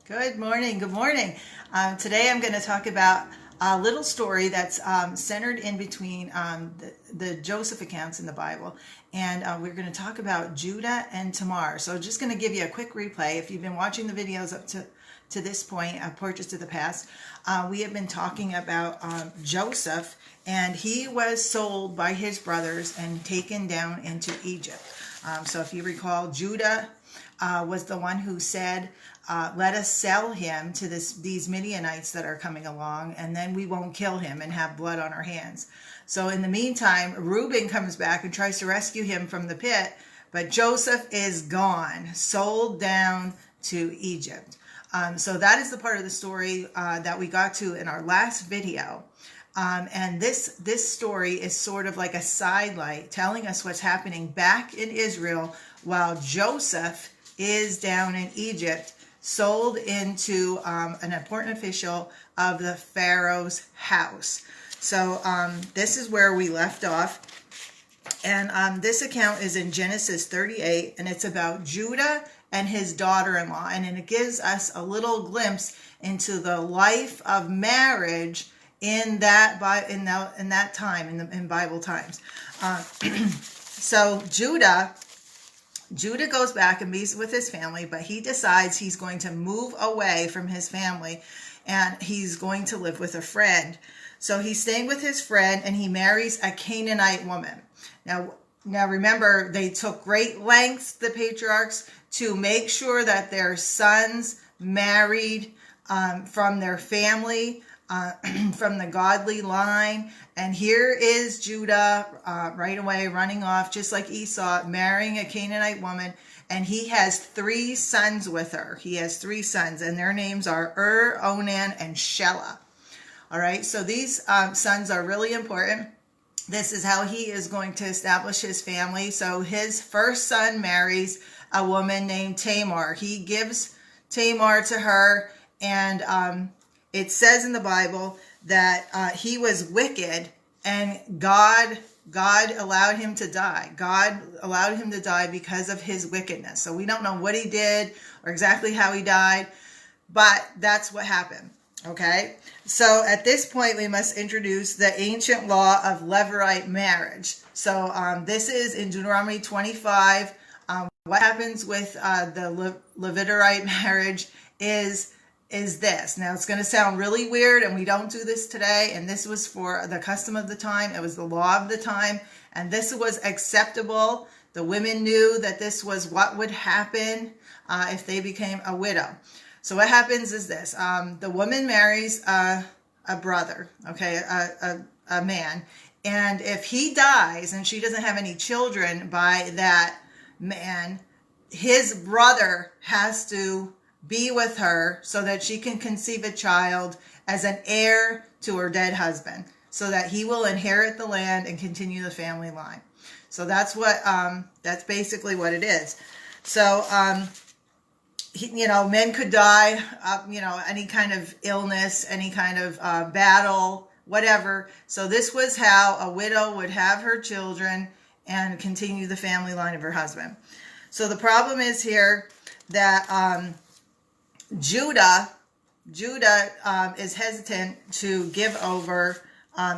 Good morning. Good morning. Today I'm going to talk about a little story that's centered in between the Joseph accounts in the Bible. And we're going to talk about Judah and Tamar. So just going to give you a quick replay. If you've been watching the videos up to this point, Portraits of the Past, we have been talking about Joseph, and he was sold by his brothers and taken down into Egypt. So if you recall, Judah was the one who said, let us sell him to these Midianites that are coming along, and then we won't kill him and have blood on our hands. So in the meantime, Reuben comes back and tries to rescue him from the pit, but Joseph is gone, sold down to Egypt. So that is the part of the story that we got to in our last video. And this story is sort of like a sidelight telling us what's happening back in Israel while Joseph is down in Egypt, sold into an important official of the Pharaoh's house. So this is where we left off. And this account is in Genesis 38, and it's about Judah and his daughter-in-law. And it gives us a little glimpse into the life of marriage in that time, in Bible times. So Judah goes back and meets with his family, but he decides he's going to move away from his family and he's going to live with a friend. So he's staying with his friend and he marries a Canaanite woman. Now remember, they took great lengths, the patriarchs, to make sure that their sons married from their family, from the godly line. And here is Judah right away running off, just like Esau, marrying a Canaanite woman. And he has 3 sons with her. He has 3 sons, and their names are Onan, and Shelah. All right, so these sons are really important. This is how he is going to establish his family. So his first son marries a woman named Tamar. He gives Tamar to her, and it says in the Bible that he was wicked, and God allowed him to die. God allowed him to die because of his wickedness. So we don't know what he did or exactly how he died, but that's what happened. Okay, so at this point, we must introduce the ancient law of Levirate marriage. So this is in Deuteronomy 25. What happens with the Levirate marriage is this. Now, it's going to sound really weird, and we don't do this today, and this was for the custom of the time. It was the law of the time, and this was acceptable. The women knew that this was what would happen if they became a widow. So what happens is this. The woman marries a brother, okay, a man, and if he dies and she doesn't have any children by that man, his brother has to be with her so that she can conceive a child as an heir to her dead husband, so that he will inherit the land and continue the family line. So that's basically what it is. So, men could die, any kind of illness, any kind of battle, whatever. So this was how a widow would have her children and continue the family line of her husband. So the problem is here that Judah is hesitant to give over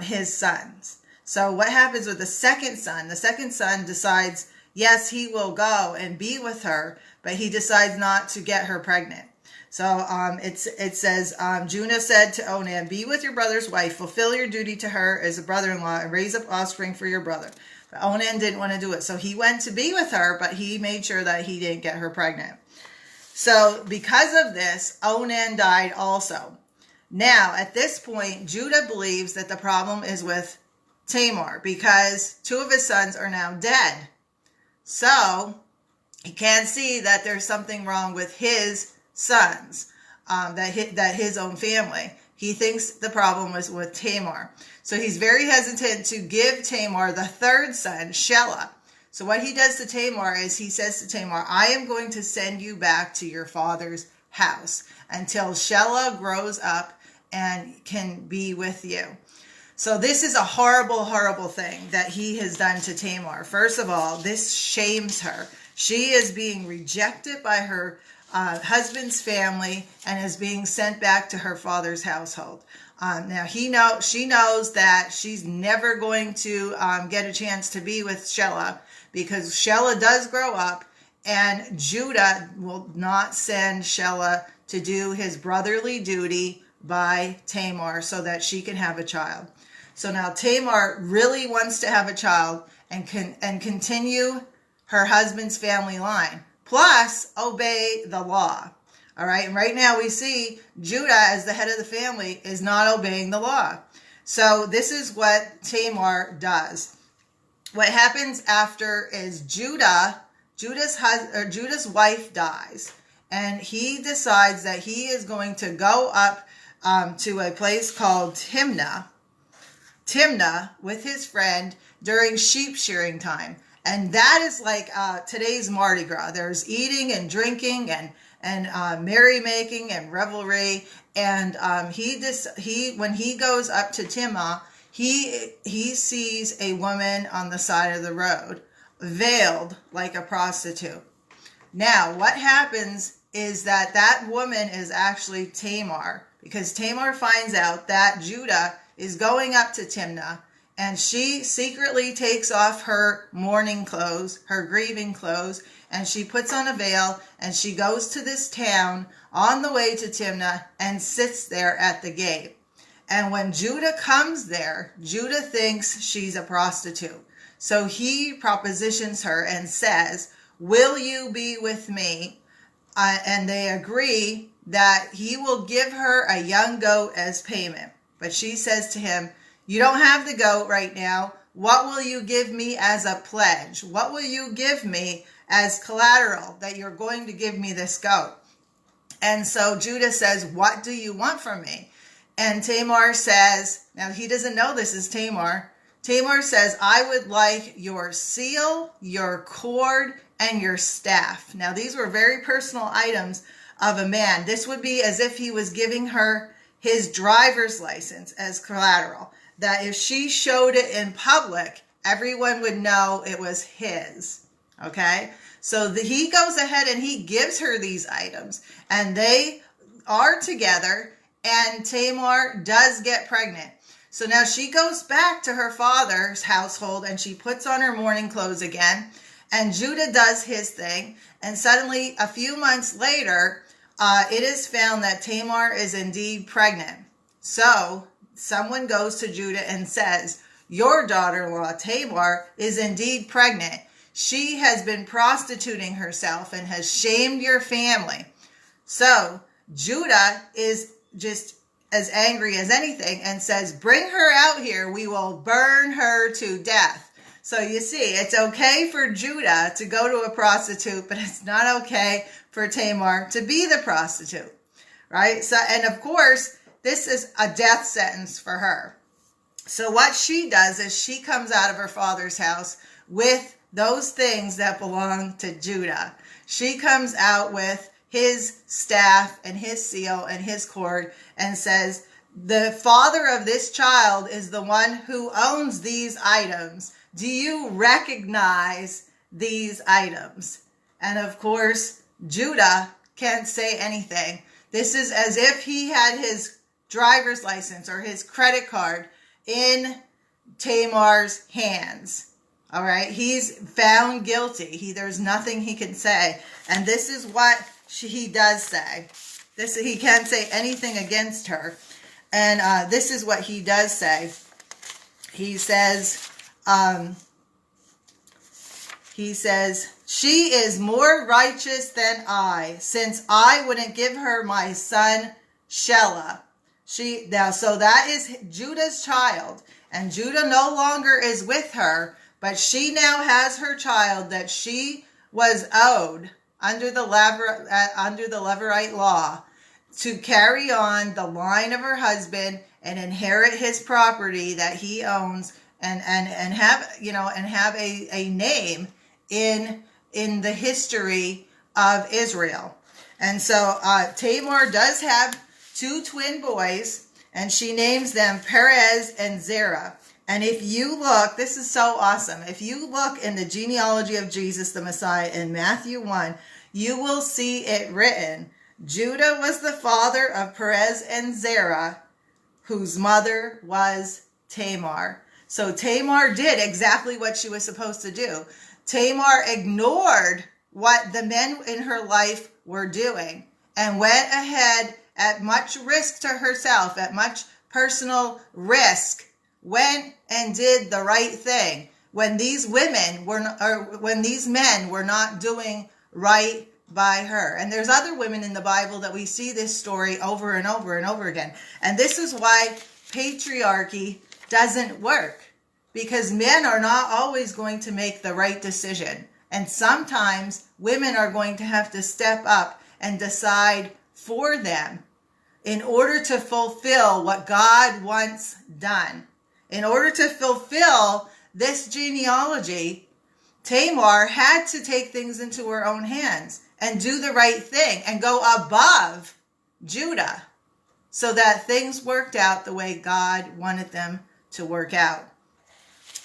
his sons. So what happens with the second son? The second son decides, yes, he will go and be with her, but he decides not to get her pregnant. So it says, Judah said to Onan, be with your brother's wife, fulfill your duty to her as a brother-in-law, and raise up offspring for your brother. But Onan didn't want to do it. So he went to be with her, but he made sure that he didn't get her pregnant. So because of this, Onan died also. Now, at this point, Judah believes that the problem is with Tamar, because 2 of his sons are now dead. So he can't see that there's something wrong with his sons, that his own family. He thinks the problem was with Tamar. So he's very hesitant to give Tamar the 3rd son, Shelah. So what he does to Tamar is he says to Tamar, I am going to send you back to your father's house until Shelah grows up and can be with you. So this is a horrible, horrible thing that he has done to Tamar. First of all, this shames her. She is being rejected by her husband's family and is being sent back to her father's household. Now she knows that she's never going to get a chance to be with Shelah, because Shelah does grow up, and Judah will not send Shelah to do his brotherly duty by Tamar so that she can have a child. So now Tamar really wants to have a child and continue her husband's family line, plus obey the law. All right. And right now we see Judah, as the head of the family, is not obeying the law. So this is what Tamar does. What happens after is Judah's wife dies, and he decides that he is going to go up to a place called Timnah with his friend during sheep shearing time. And that is like today's Mardi Gras. There's eating and drinking and merrymaking and revelry. And when he goes up to Timnah, he sees a woman on the side of the road, veiled like a prostitute. Now, what happens is that woman is actually Tamar, because Tamar finds out that Judah is going up to Timnah, and she secretly takes off her mourning clothes, her grieving clothes, and she puts on a veil, and she goes to this town on the way to Timnah and sits there at the gate. And when Judah comes there, Judah thinks she's a prostitute. So he propositions her and says, "Will you be with me?" And they agree that he will give her a young goat as payment. But she says to him, "You don't have the goat right now. What will you give me as a pledge? What will you give me as collateral that you're going to give me this goat?" And so Judah says, "What do you want from me?" And Tamar says, now he doesn't know this is Tamar. Tamar says, "I would like your seal, your cord, and your staff." Now these were very personal items of a man. This would be as if he was giving her his driver's license as collateral, that if she showed it in public, everyone would know it was his. Okay, so he goes ahead and he gives her these items, and they are together, and Tamar does get pregnant. So now she goes back to her father's household, and she puts on her mourning clothes again, and Judah does his thing, and suddenly a few months later, it is found that Tamar is indeed pregnant. So someone goes to Judah and says, "Your daughter-in-law Tamar is indeed pregnant. She has been prostituting herself and has shamed your family." So Judah is just as angry as anything and says, "Bring her out here. We will burn her to death." So you see, it's okay for Judah to go to a prostitute, but it's not okay for Tamar to be the prostitute, right? So, and of course, this is a death sentence for her. So what she does is she comes out of her father's house with those things that belong to Judah. She comes out with his staff and his seal and his cord and says, "The father of this child is the one who owns these items. Do you recognize these items?" And of course, Judah can't say anything. This is as if he had his driver's license or his credit card in Tamar's hands. All right. He's found guilty. There's nothing he can say. And this is what he does say. He can't say anything against her. And this is what he does say. He says, "She is more righteous than I, since I wouldn't give her my son Shelah." So that is Judah's child, and Judah no longer is with her, but she now has her child that she was owed under the Levirate law to carry on the line of her husband and inherit his property that he owns, and have a name in the history of Israel. And so Tamar does have two twin boys, and she names them Perez and Zerah. And if you look, this is so awesome. If you look in the genealogy of Jesus, the Messiah, in Matthew 1, you will see it written, Judah was the father of Perez and Zerah, whose mother was Tamar. So Tamar did exactly what she was supposed to do. Tamar ignored what the men in her life were doing and went ahead at much risk to herself, at much personal risk, went and did the right thing when these women were, or when these men were not doing right by her. And there's other women in the Bible that we see this story over and over and over again. And this is why patriarchy doesn't work, because men are not always going to make the right decision. And sometimes women are going to have to step up and decide for them in order to fulfill what God wants done. In order to fulfill this genealogy, Tamar had to take things into her own hands and do the right thing and go above Judah so that things worked out the way God wanted them to work out.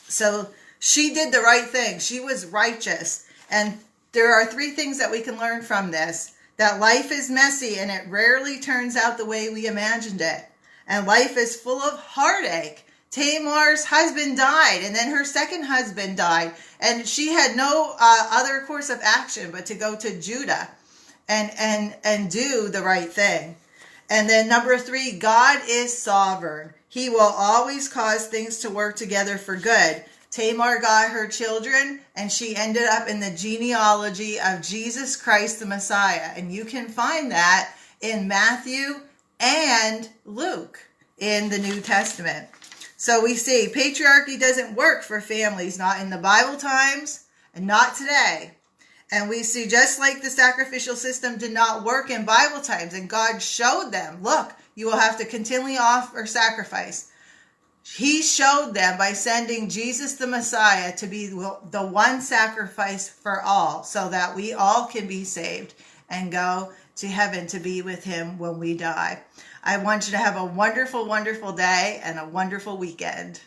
So she did the right thing. She was righteous. And there are 3 things that we can learn from this. That life is messy and it rarely turns out the way we imagined it. And life is full of heartache. Tamar's husband died, and then her second husband died. And she had no other course of action but to go to Judah and do the right thing. And then number 3, God is sovereign. He will always cause things to work together for good. Tamar got her children, and she ended up in the genealogy of Jesus Christ, the Messiah. And you can find that in Matthew and Luke in the New Testament. So we see patriarchy doesn't work for families, not in the Bible times and not today. And we see just like the sacrificial system did not work in Bible times, and God showed them, look, you will have to continually offer sacrifice. He showed them by sending Jesus the Messiah to be the one sacrifice for all, so that we all can be saved and go to heaven to be with him when we die. I want you to have a wonderful, wonderful day and a wonderful weekend.